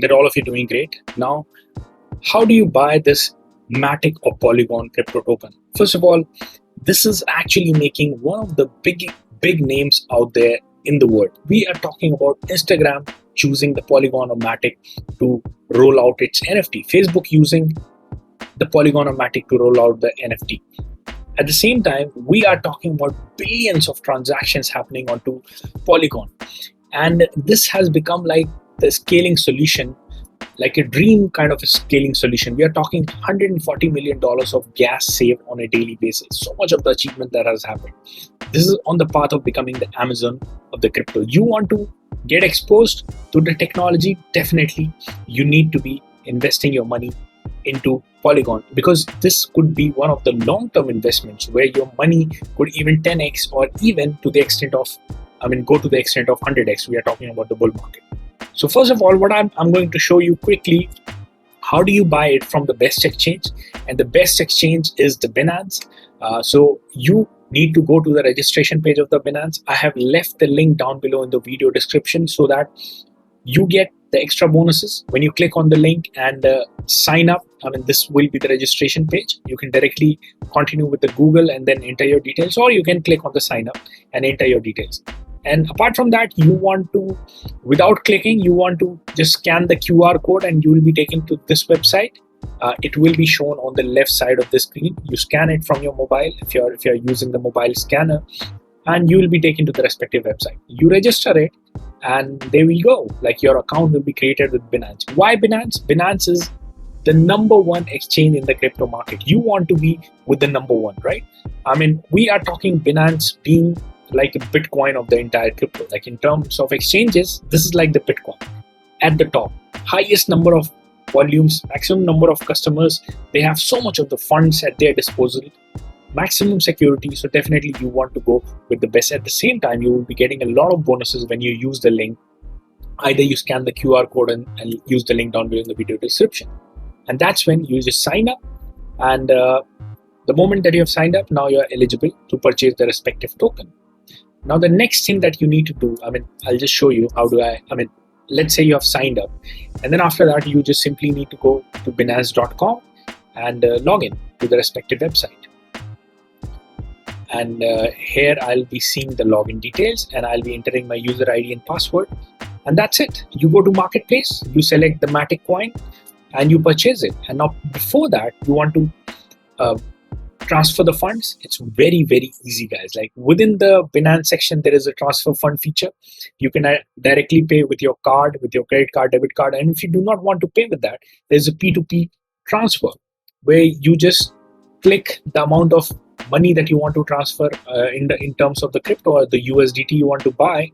that all of you are doing great. Now, how do you buy this Matic or Polygon crypto token? First of all, this is actually making one of the big names out there in the world. We are talking about Instagram choosing the Polygon or Matic to roll out its NFT. Facebook using the Polygon or Matic to roll out the NFT. At the same time, we are talking about billions of transactions happening onto Polygon. And this has become like the scaling solution, like a dream kind of a scaling solution. We are talking $140 million of gas saved on a daily basis. So much of the achievement that has happened. This is on the path of becoming the Amazon of the crypto. You want to get exposed to the technology? Definitely, you need to be investing your money into Polygon, because this could be one of the long-term investments where your money could even 10x or even to the extent of, go to the extent of 100x. We are talking about the bull market. So first of all, what I'm going to show you quickly, how do you buy it from the best exchange? And the best exchange is the Binance. So you need to go to the registration page of the Binance. I have left the link down below in the video description so that you get the extra bonuses when you click on the link and sign up. This will be the registration page. You can directly continue with the Google and then enter your details, or you can click on the sign up and enter your details. And apart from that, you want to, without clicking, you want to just scan the QR code and you will be taken to this website. It will be shown on the left side of the screen. You scan it from your mobile if you're using the mobile scanner, and you will be taken to the respective website. You register it, and there we go. Like, your account will be created with Binance. Why Binance? Binance is the number one exchange in the crypto market. You want to be with the number one, right? We are talking Binance being like a Bitcoin of the entire crypto. Like, in terms of exchanges, this is like the Bitcoin at the top. Highest number of volumes, maximum number of customers. They have so much of the funds at their disposal, maximum security. So definitely you want to go with the best. At the same time, you will be getting a lot of bonuses when you use the link. Either you scan the QR code and use the link down below in the video description. And that's when you just sign up. And the moment that you have signed up, now you're eligible to purchase the respective token. Now, the next thing that you need to do, I'll just show you how do let's say you have signed up. And then after that, you just simply need to go to binance.com and log in to the respective website. And here I'll be seeing the login details and I'll be entering my user ID and password. And that's it. You go to marketplace, you select the Matic coin and you purchase it. And now before that, you want to transfer the funds. It's very, very easy, guys. Like, within the Binance section, there is a transfer fund feature. You can directly pay with your card, with your credit card, debit card. And if you do not want to pay with that, there's a P2P transfer where you just click the amount of money that you want to transfer in terms of the crypto or the USDT you want to buy.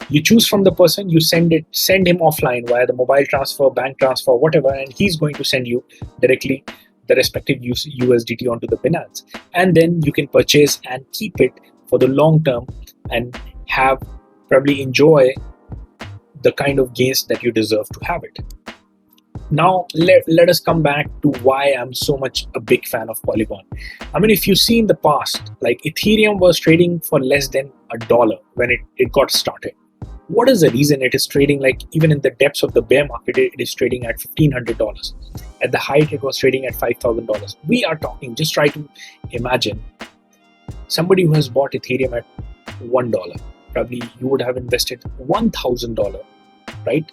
You choose from the person, you send him offline via the mobile transfer, bank transfer, whatever, and he's going to send you directly the respective USDT onto the Binance. And then you can purchase and keep it for the long term and probably enjoy the kind of gains that you deserve to have it. Now, let us come back to why I'm so much a big fan of Polygon. If you see in the past, like, Ethereum was trading for less than $1 when it got started. What is the reason it is trading, like, even in the depths of the bear market, it is trading at $1,500. At the height, it was trading at $5,000. We are talking, just try to imagine somebody who has bought Ethereum at $1. Probably you would have invested $1,000, right?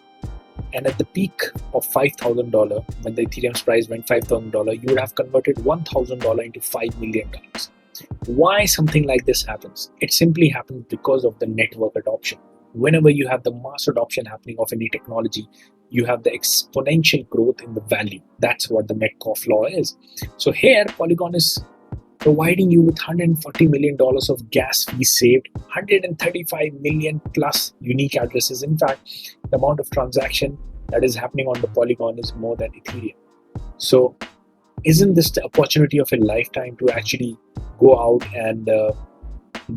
And at the peak of $5,000, when the Ethereum's price went $5,000, you would have converted $1,000 into $5 million. Why something like this happens? It simply happens because of the network adoption. Whenever you have the mass adoption happening of any technology, you have the exponential growth in the value. That's what the Metcalfe law is. So here, Polygon is providing you with $140 million of gas fees saved, 135 million plus unique addresses. In fact, the amount of transaction that is happening on the Polygon is more than Ethereum. So isn't this the opportunity of a lifetime to actually go out and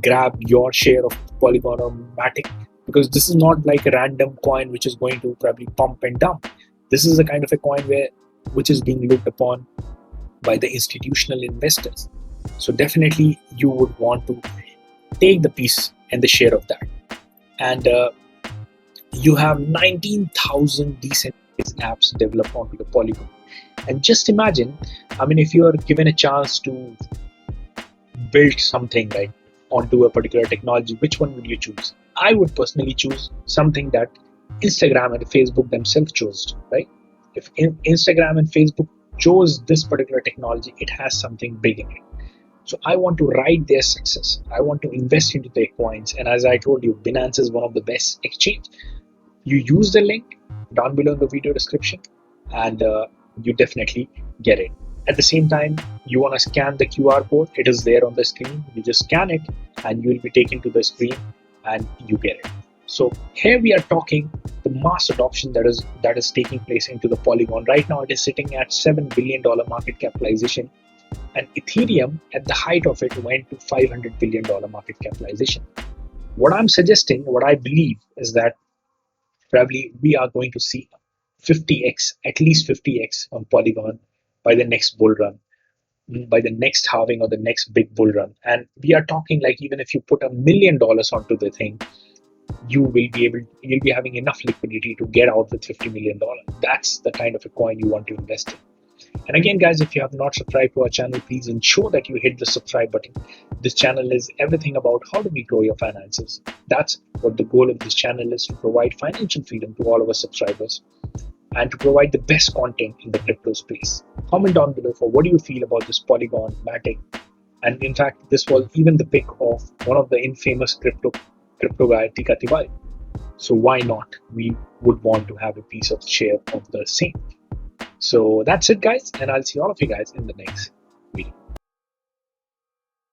grab your share of Polygon or Matic? Because this is not like a random coin which is going to probably pump and dump. This is a kind of a coin which is being looked upon by the institutional investors. So definitely you would want to take the piece and the share of that. And you have 19,000 decent apps developed onto the Polygon. And just imagine, I mean, if you are given a chance to build something like onto a particular technology, which one would you choose? I would personally choose something that Instagram and Facebook themselves chose, right? If Instagram and Facebook chose this particular technology, it has something big in it. So I want to ride their success. I want to invest into their coins. And as I told you, Binance is one of the best exchange. You use the link down below in the video description, and you definitely get it. At the same time, you want to scan the QR code. It is there on the screen. You just scan it, and you will be taken to the screen, and you get it. So here we are talking the mass adoption that is taking place into the Polygon. Right now, it is sitting at $7 billion market capitalization, and Ethereum at the height of it went to $500 billion market capitalization. What I'm suggesting, what I believe, is that probably we are going to see 50x, at least 50x on Polygon by the next bull run, by the next halving or the next big bull run. And we are talking like even if you put $1 million onto the thing, you'll be having enough liquidity to get out with $50 million. That's the kind of a coin you want to invest in. And again, guys, if you have not subscribed to our channel, please ensure that you hit the subscribe button. This channel is everything about how do we grow your finances. That's what the goal of this channel is, to provide financial freedom to all of our subscribers and to provide the best content in the crypto space. Comment down below for what do you feel about this Polygon, Matic. And in fact, this was even the pick of one of the infamous crypto guy, Tika Tiwari. So why not? We would want to have a piece of share of the same. So that's it, guys, and I'll see all of you guys in the next video.